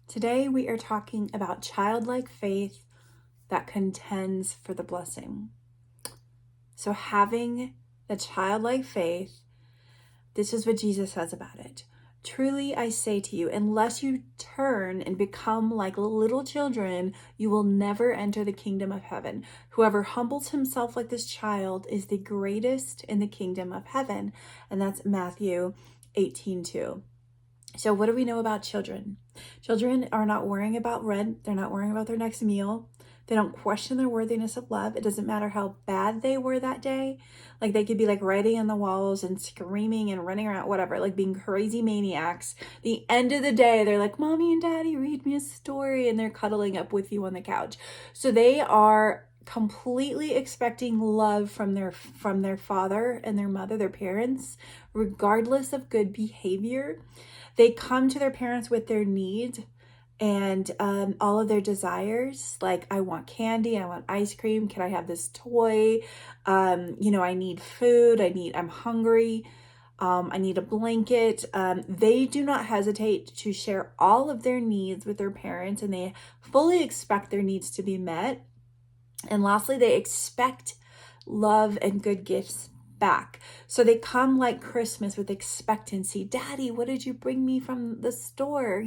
Today we are talking about childlike faith that contends for the blessing. So having the childlike faith, this is what Jesus says about it. Truly I say to you, unless you turn and become like little children, you will never enter the kingdom of heaven. Whoever humbles himself like this child is the greatest in the kingdom of heaven. And that's Matthew 18:2. So what do we know about children? Children are not worrying about rent. They're not worrying about their next meal. They don't question their worthiness of love. It doesn't matter how bad they were that day. Like they could be like writing on the walls and screaming and running around, whatever, like being crazy maniacs. The end of the day, they're like, Mommy and Daddy, read me a story. And they're cuddling up with you on the couch. So they are completely expecting love from their father and their mother, their parents, regardless of good behavior. They come to their parents with their needs and all of their desires, like I want candy, I want ice cream, can I have this toy? I need food, I'm hungry, I need a blanket. They do not hesitate to share all of their needs with their parents, and they fully expect their needs to be met. And lastly, they expect love and good gifts back. So they come like Christmas with expectancy. Daddy, what did you bring me from the store?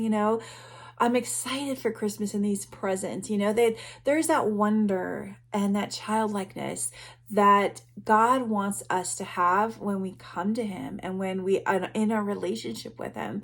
I'm excited for Christmas and these presents. There's that wonder and that childlikeness that God wants us to have when we come to him and when we are in a relationship with him.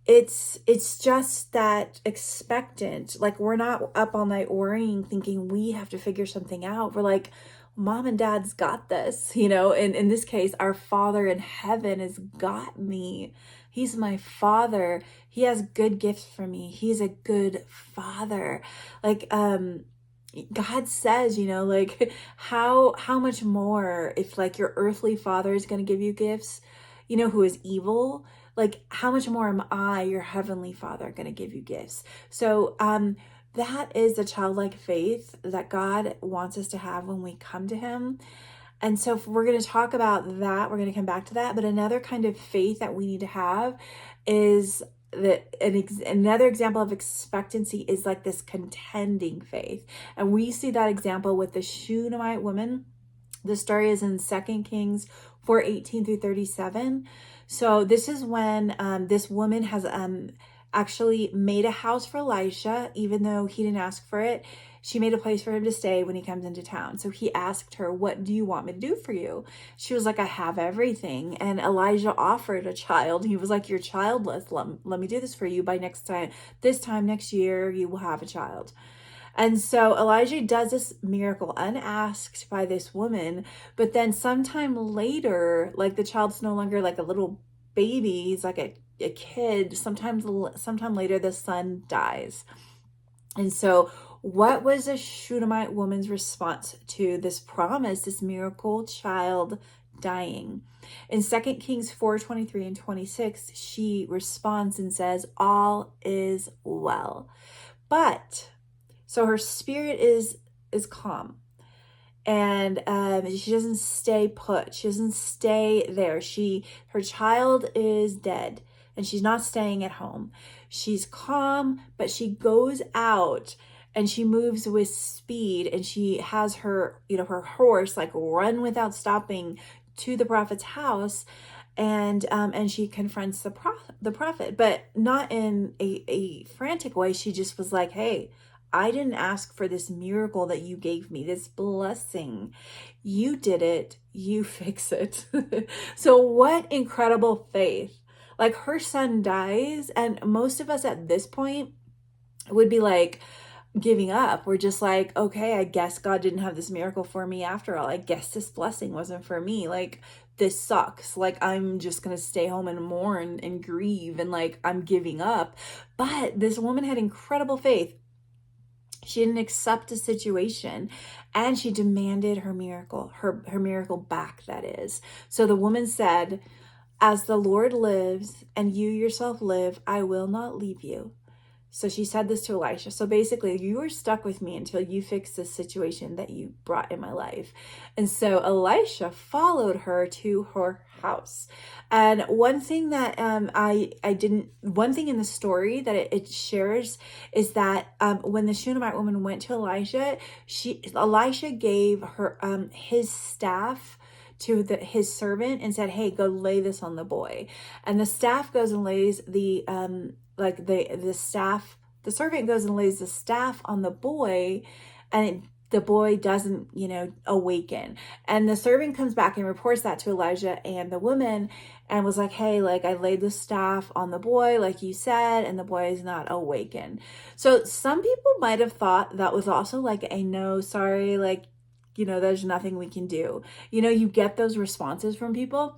It's just that expectant, like we're not up all night worrying, thinking we have to figure something out. We're like, Mom and Dad's got this, and in this case, our Father in heaven has got me. He's my Father. He has good gifts for me. He's a good Father. Like, God says, like how much more if like your earthly father is going to give you gifts, who is evil, like how much more am I, your heavenly Father, going to give you gifts? So that is the childlike faith that God wants us to have when we come to him. And so if we're going to talk about that, we're going to come back to that. But another kind of faith that we need to have is another example of expectancy is like this contending faith. And we see that example with the Shunammite woman. The story is in 2 Kings 4:18 through 37. So this is when this woman has actually made a house for Elisha, even though he didn't ask for it. She made a place for him to stay when he comes into town. So he asked her, what do you want me to do for you? She was like, I have everything. And Elijah offered a child. He was like, you're childless. Let me do this for you. By this time next year, you will have a child. And so Elijah does this miracle unasked by this woman, but then sometime later, like the child's no longer like a little baby, he's like a kid. Sometime later, the son dies. And so what was the Shunammite woman's response to this promise, this miracle child dying? In 2 Kings 4:23 and 26, she responds and says, all is well. But so her spirit is calm, and she doesn't stay put. She doesn't stay there. Her child is dead, and she's not staying at home. She's calm, but she goes out and she moves with speed, and she has her horse like run without stopping to the prophet's house. And she confronts the prophet, but not in a frantic way. She just was like, hey, I didn't ask for this miracle that you gave me, this blessing. You did it. You fix it. So what incredible faith. Like her son dies, and most of us at this point would be like giving up. We're just like, okay, I guess God didn't have this miracle for me after all. I guess this blessing wasn't for me. Like, this sucks. Like, I'm just going to stay home and mourn and grieve, and like, I'm giving up. But this woman had incredible faith. She didn't accept the situation, and she demanded her miracle, her miracle back, that is. So the woman said, as the Lord lives and you yourself live, I will not leave you. So she said this to Elisha. So basically, you are stuck with me until you fix this situation that you brought in my life. And so Elisha followed her to her house. And one thing that one thing in the story that it shares is that when the Shunammite woman went to Elisha, Elisha gave her his staff to his servant and said, hey, go lay this on the boy. And the staff goes and lays the servant goes and lays the staff on the boy, and the boy doesn't, awaken. And the servant comes back and reports that to Elijah and the woman, and was like, hey, like, I laid the staff on the boy, like you said, and the boy is not awakened. So some people might have thought that was also like a no, sorry, like, there's nothing we can do. You get those responses from people.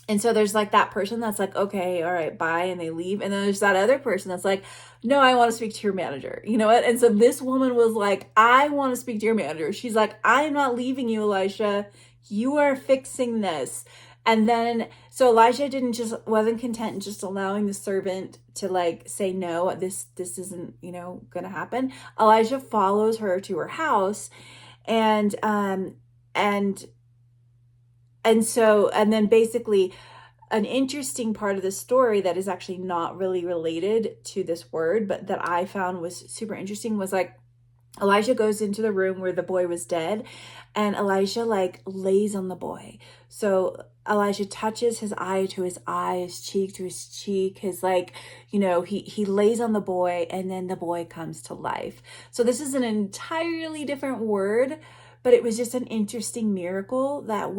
And so there's like that person that's like, okay, all right, bye, and they leave. And then there's that other person that's like, no, I want to speak to your manager. You know what? And so this woman was like, I want to speak to your manager. She's like, I'm not leaving you, Elisha. You are fixing this. And then, so Elijah wasn't content in just allowing the servant to like say, no, this isn't, going to happen. Elijah follows her to her house, and then basically an interesting part of the story that is actually not really related to this word, but that I found was super interesting, was like Elijah goes into the room where the boy was dead, and Elijah like lays on the boy. So Elijah touches his eye to his eye, his cheek to his cheek, his like, he lays on the boy, and then the boy comes to life. So this is an entirely different word, but it was just an interesting miracle that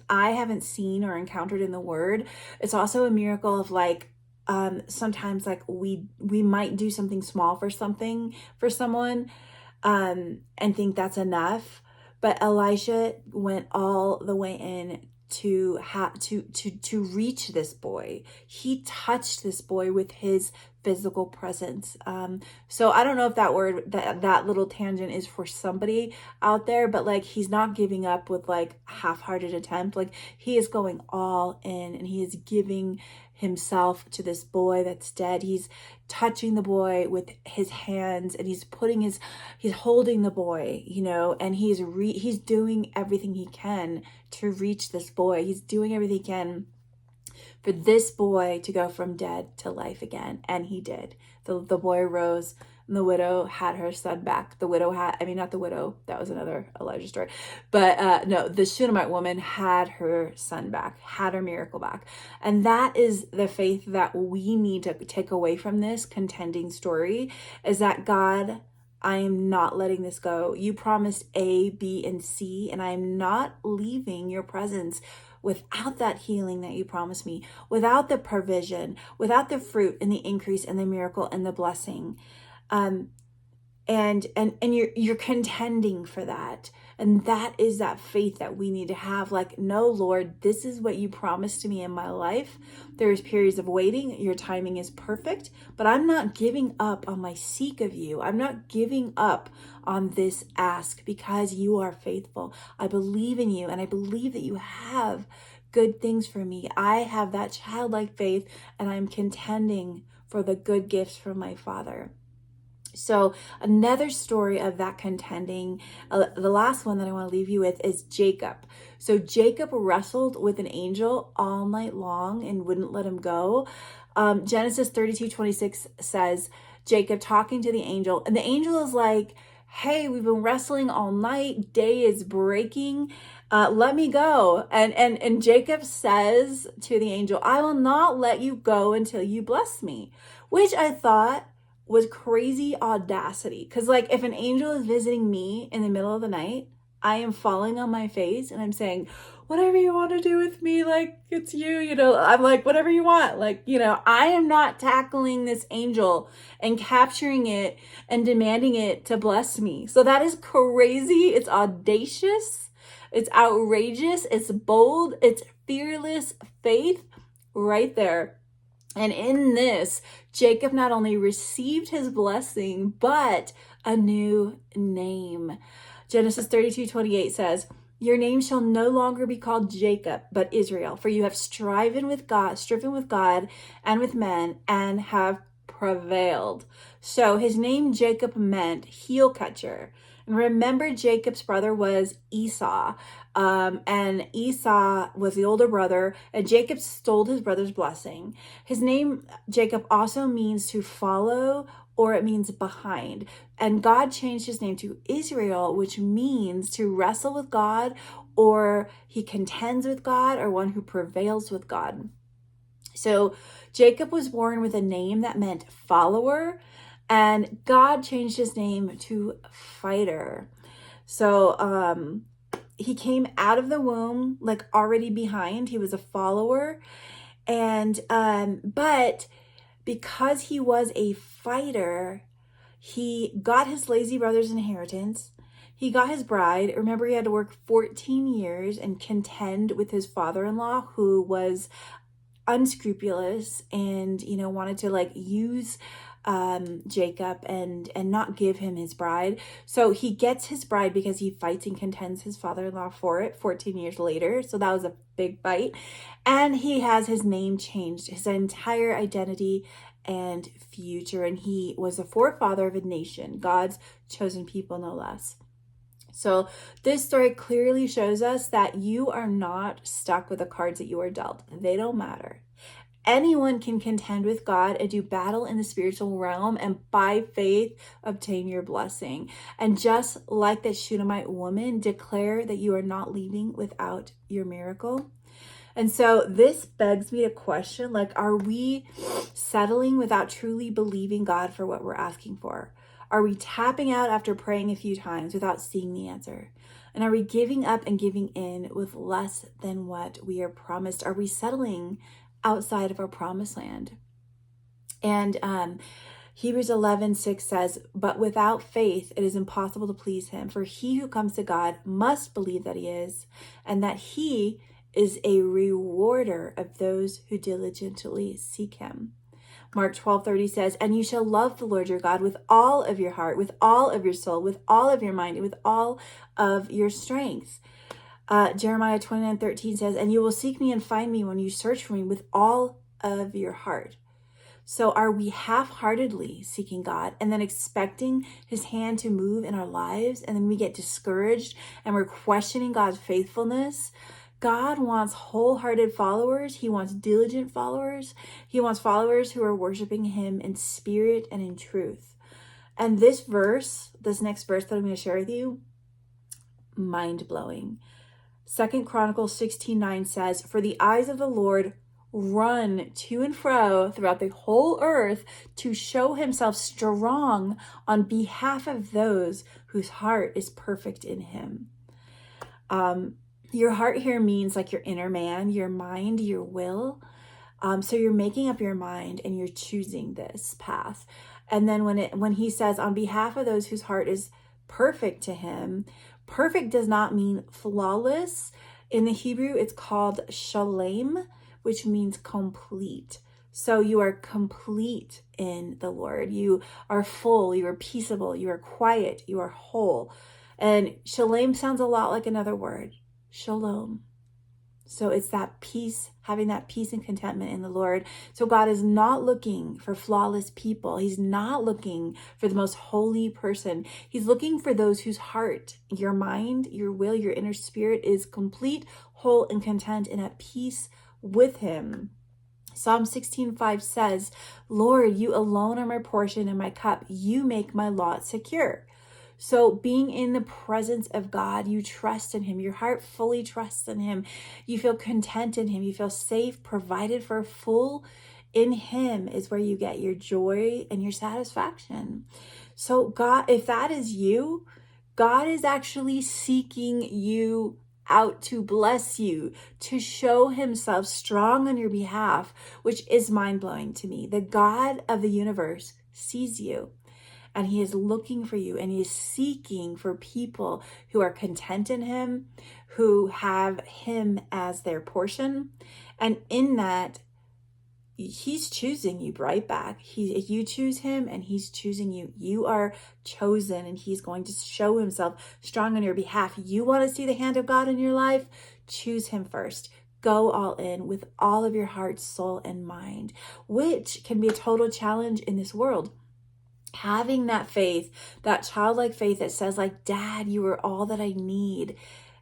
I haven't seen or encountered in the word. It's also a miracle of like, sometimes like we might do something small for someone, and think that's enough. But Elisha went all the way in to reach this boy. He touched this boy with his physical presence. So I don't know if that word, that little tangent is for somebody out there, but like, he's not giving up with like half-hearted attempt. Like, he is going all in, and he is giving himself to this boy that's dead. He's touching the boy with his hands, and he's holding the boy, and he's doing everything he can to reach this boy. He's doing everything he can for this boy to go from dead to life again. And he did. The boy rose, and the widow had her son back. Not the widow, that was another Elijah story. But no, the Shunammite woman had her son back, had her miracle back. And that is the faith that we need to take away from this contending story, is that God, I am not letting this go. You promised A, B, and C, and I am not leaving your presence without that healing that you promised me, without the provision, without the fruit and the increase and the miracle and the blessing. And you're contending for that. And that is that faith that we need to have. Like, no, Lord, this is what you promised to me in my life. There's periods of waiting. Your timing is perfect, but I'm not giving up on my seek of you. I'm not giving up on this ask, because you are faithful. I believe in you, and I believe that you have good things for me. I have that childlike faith, and I'm contending for the good gifts from my Father. So another story of that contending, the last one that I want to leave you with, is Jacob. So Jacob wrestled with an angel all night long and wouldn't let him go. Genesis 32:26 says, Jacob talking to the angel, and the angel is like, hey, we've been wrestling all night. Day is breaking. Let me go. And Jacob says to the angel, I will not let you go until you bless me, which I thought was crazy audacity. Because like, if an angel is visiting me in the middle of the night, I am falling on my face and I'm saying, whatever you want to do with me, like, it's you, I'm like, whatever you want. Like, I am not tackling this angel and capturing it and demanding it to bless me. So that is crazy. It's audacious. It's outrageous. It's bold. It's fearless faith right there. And in this, Jacob not only received his blessing, but a new name. Genesis 32:28 says, your name shall no longer be called Jacob, but Israel, for you have striven with God and with men, and have prevailed. So his name Jacob meant heel catcher. And remember, Jacob's brother was Esau. And Esau was the older brother, and Jacob stole his brother's blessing. His name, Jacob, also means to follow, or it means behind. And God changed his name to Israel, which means to wrestle with God, or he contends with God, or one who prevails with God. So Jacob was born with a name that meant follower, and God changed his name to fighter. So he came out of the womb like already behind. He was a follower, and but because he was a fighter, he got his lazy brother's inheritance. He got his bride. Remember, he had to work 14 years and contend with his father-in-law, who was unscrupulous and, wanted to like use Jacob and not give him his bride. So he gets his bride because he fights and contends his father-in-law for it 14 years later. So that was a big fight. And he has his name changed, his entire identity and future. And he was the forefather of a nation, God's chosen people, no less. So this story clearly shows us that you are not stuck with the cards that you are dealt. They don't matter. Anyone can contend with God and do battle in the spiritual realm, and by faith obtain your blessing. And just like the Shunammite woman, declare that you are not leaving without your miracle. And so this begs me to question, like, are we settling without truly believing God for what we're asking for? Are we tapping out after praying a few times without seeing the answer? And are we giving up and giving in with less than what we are promised? Are we settling outside of our promised land? And Hebrews 11:6 says, but without faith, it is impossible to please him. For he who comes to God must believe that he is, and that he is a rewarder of those who diligently seek him. Mark 12:30 says, and you shall love the Lord your God with all of your heart, with all of your soul, with all of your mind, and with all of your strength. Jeremiah 29:13 says, and you will seek me and find me when you search for me with all of your heart. So are we half-heartedly seeking God and then expecting his hand to move in our lives, and then we get discouraged and we're questioning God's faithfulness? God wants wholehearted followers. He wants diligent followers. He wants followers who are worshiping him in spirit and in truth. And this next verse that I'm going to share with you, mind-blowing. 2 Chronicles 16:9 says, for the eyes of the Lord run to and fro throughout the whole earth to show himself strong on behalf of those whose heart is perfect in him. Your heart here means like your inner man, your mind, your will. So you're making up your mind and you're choosing this path. And then when he says on behalf of those whose heart is perfect to him, perfect does not mean flawless. In the Hebrew, it's called shalem, which means complete. So you are complete in the Lord. You are full, you are peaceable, you are quiet, you are whole. And shalem sounds a lot like another word, shalom. So it's that peace, having that peace and contentment in the Lord. So God is not looking for flawless people. He's not looking for the most holy person. He's looking for those whose heart, your mind, your will, your inner spirit is complete, whole, and content and at peace with him. Psalm 16:5 says, Lord, you alone are my portion and my cup. You make my lot secure. So being in the presence of God, you trust in him. Your heart fully trusts in him. You feel content in him. You feel safe, provided for, full in him is where you get your joy and your satisfaction. So God, if that is you, God is actually seeking you out to bless you, to show himself strong on your behalf, which is mind-blowing to me. The God of the universe sees you. And he is looking for you, and he is seeking for people who are content in him, who have him as their portion. And in that, he's choosing you right back. You choose him and he's choosing you. You are chosen and he's going to show himself strong on your behalf. You want to see the hand of God in your life? Choose him first. Go all in with all of your heart, soul, and mind, which can be a total challenge in this world. Having that faith, that childlike faith that says like, Dad, you are all that I need,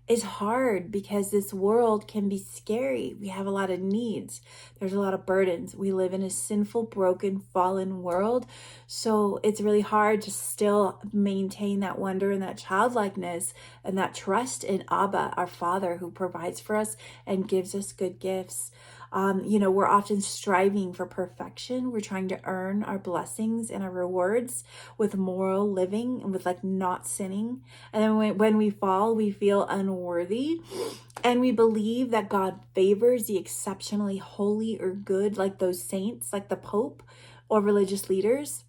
is hard because this world can be scary. We have a lot of needs. There's a lot of burdens. We live in a sinful, broken, fallen world. So it's really hard to still maintain that wonder and that childlikeness and that trust in Abba, our Father, who provides for us and gives us good gifts. We're often striving for perfection. We're trying to earn our blessings and our rewards with moral living and with like not sinning. And then when we fall, we feel unworthy. And we believe that God favors the exceptionally holy or good, like those saints, like the Pope or religious leaders.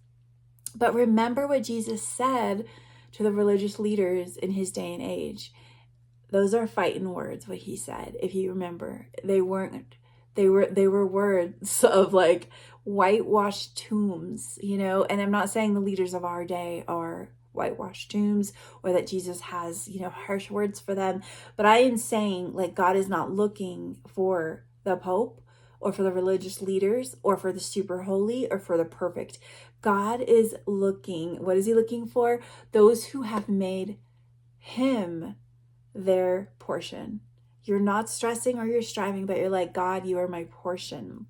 But remember what Jesus said to the religious leaders in his day and age. Those are fighting words, what he said. If you remember, they were words of like whitewashed tombs, and I'm not saying the leaders of our day are whitewashed tombs or that Jesus has, harsh words for them. But I am saying like God is not looking for the Pope or for the religious leaders or for the super holy or for the perfect. God is looking, what is he looking for? Those who have made him their portion. You're not stressing or you're striving, but you're like, God, you are my portion.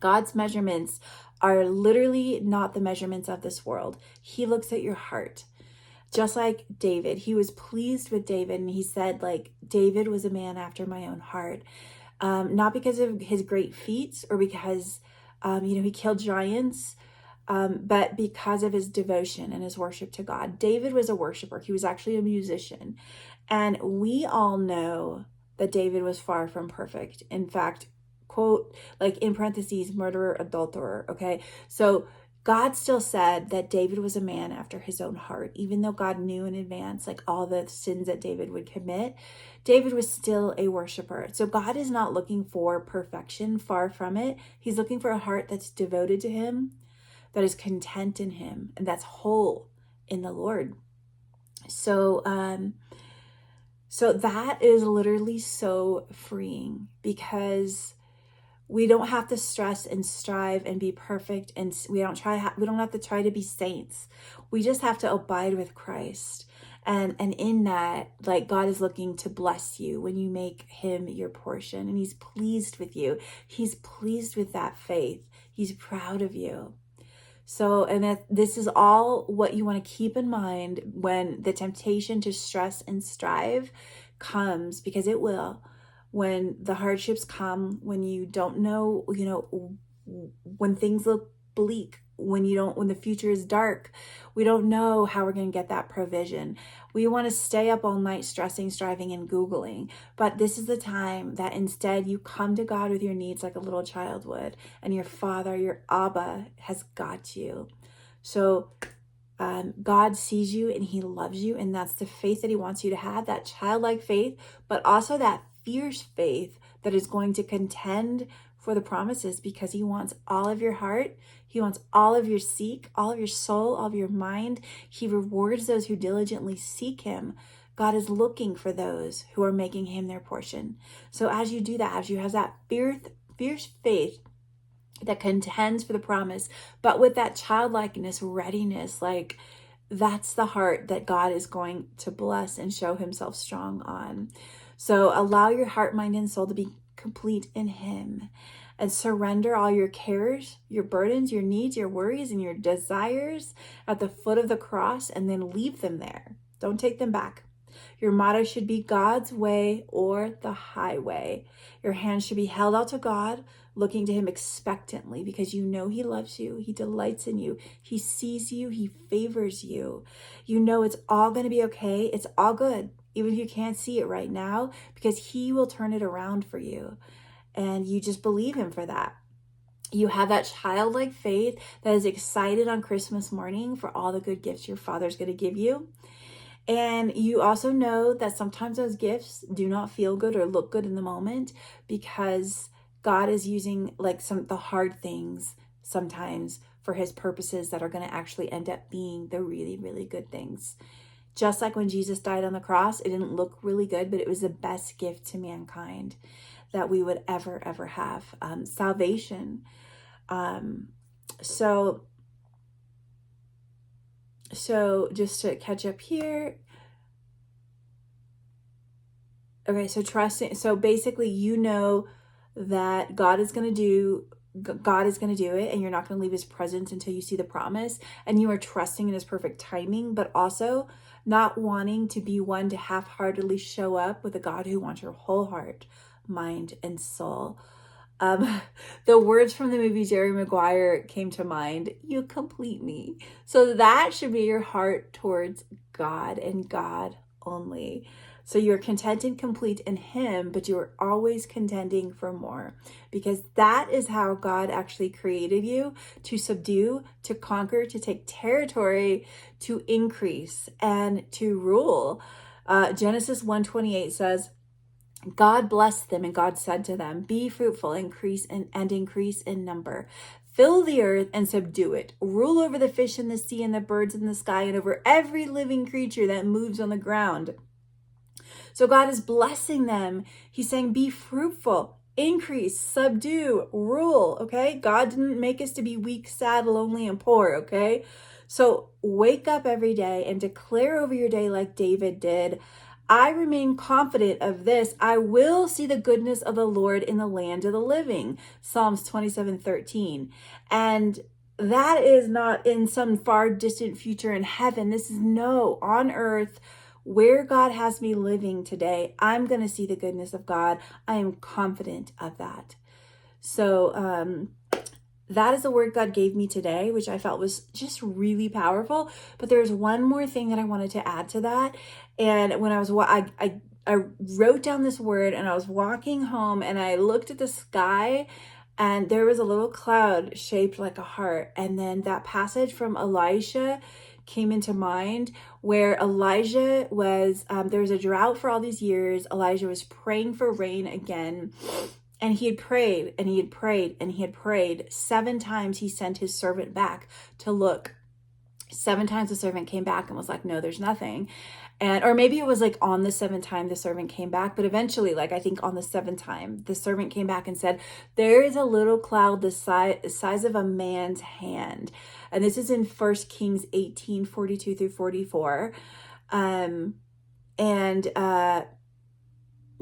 God's measurements are literally not the measurements of this world. He looks at your heart. Just like David, he was pleased with David, and he said, like, David was a man after my own heart. Not because of his great feats or because, he killed giants, but because of his devotion and his worship to God. David was a worshiper. He was actually a musician. And we all know that David was far from perfect. In fact, quote, like in parentheses, murderer, adulterer, okay? So God still said that David was a man after his own heart, even though God knew in advance, like all the sins that David would commit. David was still a worshiper. So God is not looking for perfection, far from it. He's looking for a heart that's devoted to him, that is content in him, and that's whole in the Lord. So that is literally so freeing because we don't have to stress and strive and be perfect, and we don't have to try to be saints. We just have to abide with Christ. And in that, like, God is looking to bless you when you make him your portion, and he's pleased with you. He's pleased with that faith. He's proud of you. So, and this is all what you want to keep in mind when the temptation to stress and strive comes, because it will. When the hardships come, when you don't know, when things look bleak, when the future is dark, we don't know how we're going to get that provision. We want to stay up all night stressing, striving, and Googling. But this is the time that instead you come to God with your needs like a little child would, and your Father, your Abba, has got you. So God sees you and he loves you, and that's the faith that he wants you to have, that childlike faith, but also that fierce faith that is going to contend for the promises, because he wants all of your heart. He wants all of your seek, all of your soul, all of your mind. He rewards those who diligently seek him. God is looking for those who are making him their portion. So as you do that, as you have that fierce faith that contends for the promise, but with that childlikeness, readiness, like that's the heart that God is going to bless and show himself strong on. So allow your heart, mind, and soul to be complete in him, and surrender all your cares, your burdens, your needs, your worries, and your desires at the foot of the cross, and then leave them there. Don't take them back. Your motto should be God's way or the highway. Your hands should be held out to God, looking to him expectantly, because you know he loves you. He delights in you. He sees you. He favors you. You know it's all going to be okay. It's all good, even if you can't see it right now, because he will turn it around for you. And you just believe him for that. You have that childlike faith that is excited on Christmas morning for all the good gifts your Father's going to give you. And you also know that sometimes those gifts do not feel good or look good in the moment, because God is using like the hard things sometimes for his purposes that are going to actually end up being the really, really good things. Just like when Jesus died on the cross, it didn't look really good, but it was the best gift to mankind. that we would ever have. Salvation. So just to catch up here. Okay, so trusting. So basically, that God is going to do it, and you're not going to leave his presence until you see the promise, and you are trusting in his perfect timing, but also not wanting to be one to half-heartedly show up with a God who wants your whole heart, mind, and soul. The words from the movie Jerry Maguire came to mind. You complete me. So that should be your heart towards God and God only. So you're content and complete in him, but you are always contending for more, because that is how God actually created you: to subdue, to conquer, to take territory, to increase, and to rule. Genesis 1:28 says, God blessed them, and God said to them, be fruitful, increase and increase in number. Fill the earth and subdue it. Rule over the fish in the sea and the birds in the sky and over every living creature that moves on the ground. So God is blessing them. He's saying, be fruitful, increase, subdue, rule, okay? God didn't make us to be weak, sad, lonely, and poor, okay? So wake up every day and declare over your day like David did. I remain confident of this. I will see the goodness of the Lord in the land of the living. Psalms 27:13. And that is not in some far distant future in heaven. This is on earth, where God has me living today. I'm going to see the goodness of God. I am confident of that. So, that is the word God gave me today, which I felt was just really powerful. But there's one more thing that I wanted to add to that. And when I wrote down this word, and I was walking home, and I looked at the sky, and there was a little cloud shaped like a heart. And then that passage from Elisha came into mind, where Elijah was, there was a drought for all these years. Elijah was praying for rain again. And he had prayed, and he had prayed, and he had prayed. 7 times he sent his servant back to look. 7 times the servant came back and was like, no, there's nothing. Or maybe it was like on the 7th time the servant came back, but eventually, like I think on the 7th time, the servant came back and said, there is a little cloud the size of a man's hand. And this is in 1 Kings 18:42 through 44.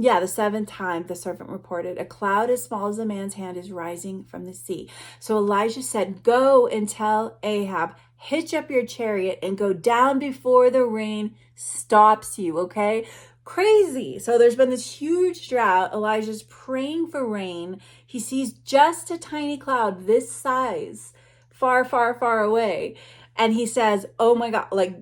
Yeah, the 7th time the servant reported, a cloud as small as a man's hand is rising from the sea. So Elijah said, go and tell Ahab, hitch up your chariot and go down before the rain stops you, okay? Crazy. So there's been this huge drought. Elijah's praying for rain. He sees just a tiny cloud this size, far, far, far away. And he says, oh my God, like,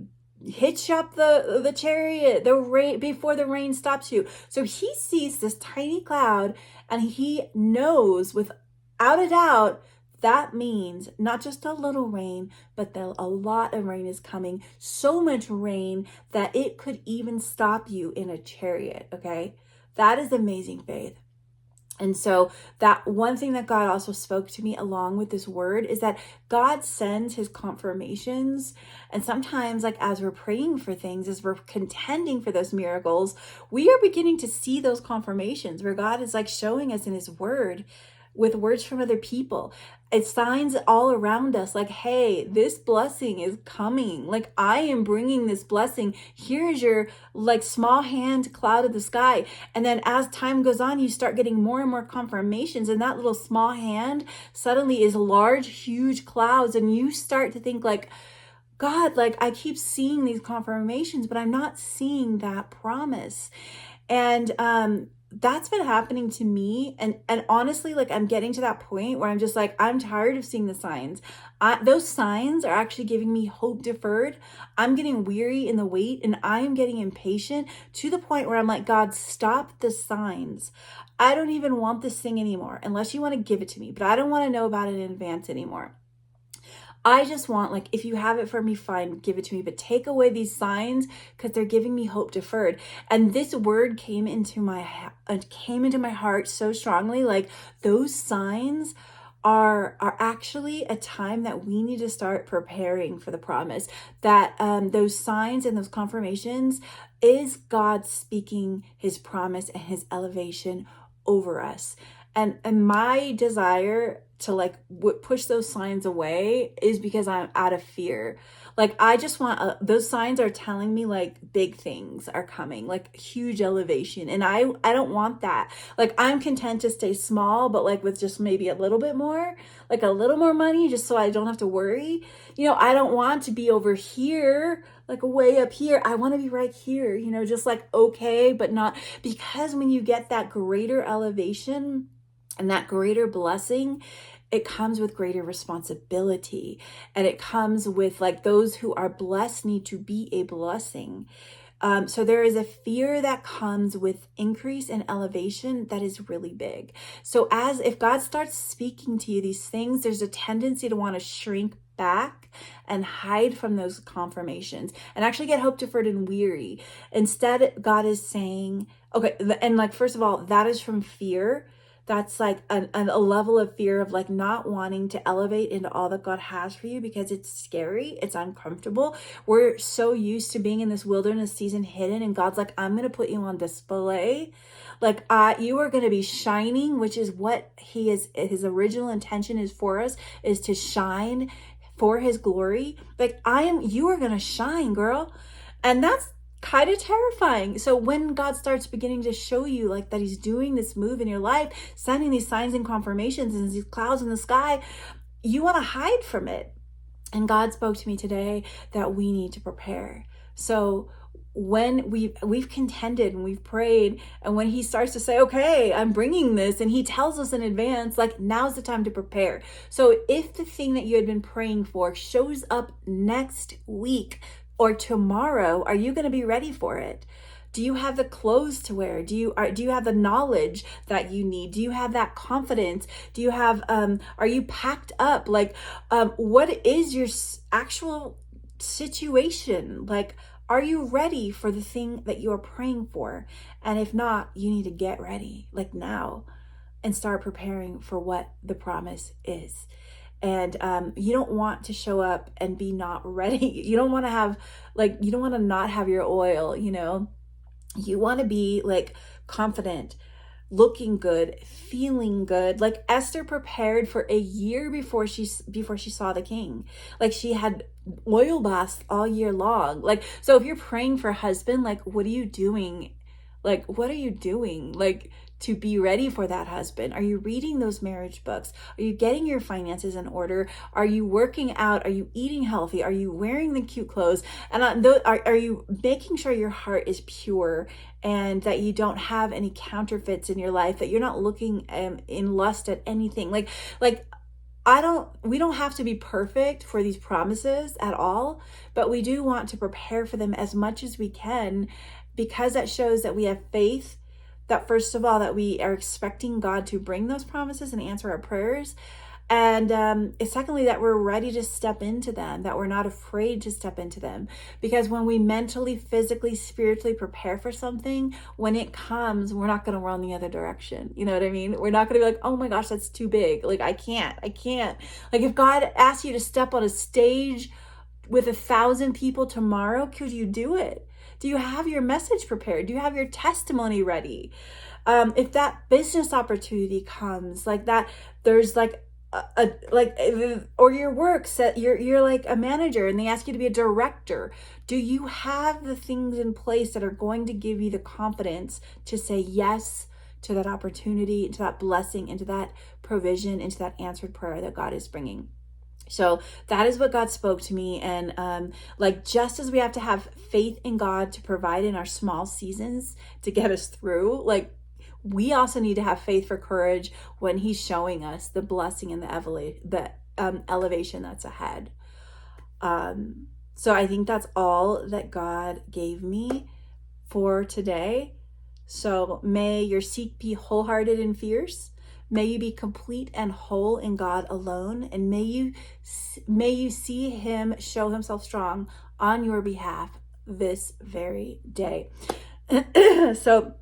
hitch up the chariot, the rain, before the rain stops you. So he sees this tiny cloud, and he knows without a doubt that means not just a little rain, but that a lot of rain is coming. So much rain that it could even stop you in a chariot. Okay, that is amazing faith. And so that one thing that God also spoke to me along with this word is that God sends his confirmations. And sometimes, like, as we're praying for things, as we're contending for those miracles, we are beginning to see those confirmations where God is like showing us in his word with words from other people. It's signs all around us like, hey, this blessing is coming. Like, I am bringing this blessing. Here's your like small hand cloud of the sky. And then as time goes on, you start getting more and more confirmations. And that little small hand suddenly is large, huge clouds. And you start to think like, God, like I keep seeing these confirmations, but I'm not seeing that promise. And, that's been happening to me. And honestly, like I'm getting to that point where I'm just like, I'm tired of seeing the signs. Those signs are actually giving me hope deferred. I'm getting weary in the wait, and I am getting impatient to the point where I'm like, God, stop the signs. I don't even want this thing anymore unless you want to give it to me, but I don't want to know about it in advance anymore. I just want, like, if you have it for me, fine, give it to me, but take away these signs because they're giving me hope deferred. And this word came into my heart so strongly. Like, those signs are actually a time that we need to start preparing for the promise. That those signs and those confirmations is God speaking his promise and his elevation over us. And my desire to like push those signs away is because I'm out of fear. Like I just want those signs are telling me like big things are coming, like huge elevation, and I don't want that. Like I'm content to stay small, but like with just maybe a little bit more, like a little more money, just so I don't have to worry. I don't want to be over here, like way up here. I want to be right here, just like okay, but not, because when you get that greater elevation and that greater blessing, it comes with greater responsibility, and it comes with like those who are blessed need to be a blessing. So there is a fear that comes with increase and elevation that is really big. So if God starts speaking to you these things, there's a tendency to want to shrink back and hide from those confirmations and actually get hope deferred and weary. Instead, God is saying, okay, and like, first of all, that is from fear. That's like a level of fear of like not wanting to elevate into all that God has for you because it's scary, it's uncomfortable. We're so used to being in this wilderness season hidden, and God's like, I'm going to put you on display. Like you are going to be shining, which is what his original intention is for us, is to shine for his glory. Like you are going to shine, girl. And that's kind of terrifying. So when God starts beginning to show you like that he's doing this move in your life, sending these signs and confirmations and these clouds in the sky, you want to hide from it. And God spoke to me today that we need to prepare. So when we've contended and we've prayed, and when he starts to say, okay, I'm bringing this, and he tells us in advance, like, now's the time to prepare. So if the thing that you had been praying for shows up next week or tomorrow, are you going to be ready for it? Do you have the clothes to wear? Do you have the knowledge that you need? Do you have that confidence? Do you have, are you packed up? Like, what is your actual situation? Like, are you ready for the thing that you are praying for? And if not, you need to get ready, like now, and start preparing for what the promise is. And you don't want to show up and be not ready. You don't want to not have your oil, You want to be like confident, looking good, feeling good. Like Esther prepared for a year before she saw the king. Like she had oil baths all year long. Like, so if you're praying for a husband, like what are you doing? Like, what are you doing? Like, to be ready for that husband? Are you reading those marriage books? Are you getting your finances in order? Are you working out? Are you eating healthy? Are you wearing the cute clothes? And are you making sure your heart is pure and that you don't have any counterfeits in your life, that you're not looking in lust at anything? Like we don't have to be perfect for these promises at all, but we do want to prepare for them as much as we can, because that shows that we have faith, that first of all, that we are expecting God to bring those promises and answer our prayers. And secondly, that we're ready to step into them, that we're not afraid to step into them. Because when we mentally, physically, spiritually prepare for something, when it comes, we're not going to run the other direction. You know what I mean? We're not going to be like, oh my gosh, that's too big. Like, I can't. Like, if God asks you to step on a stage with 1,000 people tomorrow, could you do it? Do you have your message prepared? Do you have your testimony ready? If that business opportunity comes, like that, there's like or your work set, you're like a manager and they ask you to be a director. Do you have the things in place that are going to give you the confidence to say yes to that opportunity, to that blessing, into that provision, into that answered prayer that God is bringing? So that is what God spoke to me. And like, just as we have to have faith in God to provide in our small seasons to get us through, like, we also need to have faith for courage when he's showing us the blessing and the elevation that's ahead. So I think that's all that God gave me for today. So may your seek be wholehearted and fierce. May you be complete and whole in God alone, and may you see him show himself strong on your behalf this very day. So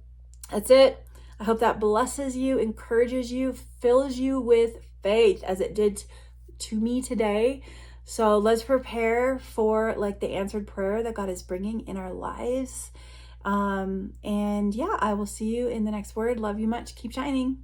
that's it. I hope that blesses you, encourages you, fills you with faith as it did to me today. So let's prepare for like the answered prayer that God is bringing in our lives. And yeah, I will see you in the next word. Love you much. Keep shining.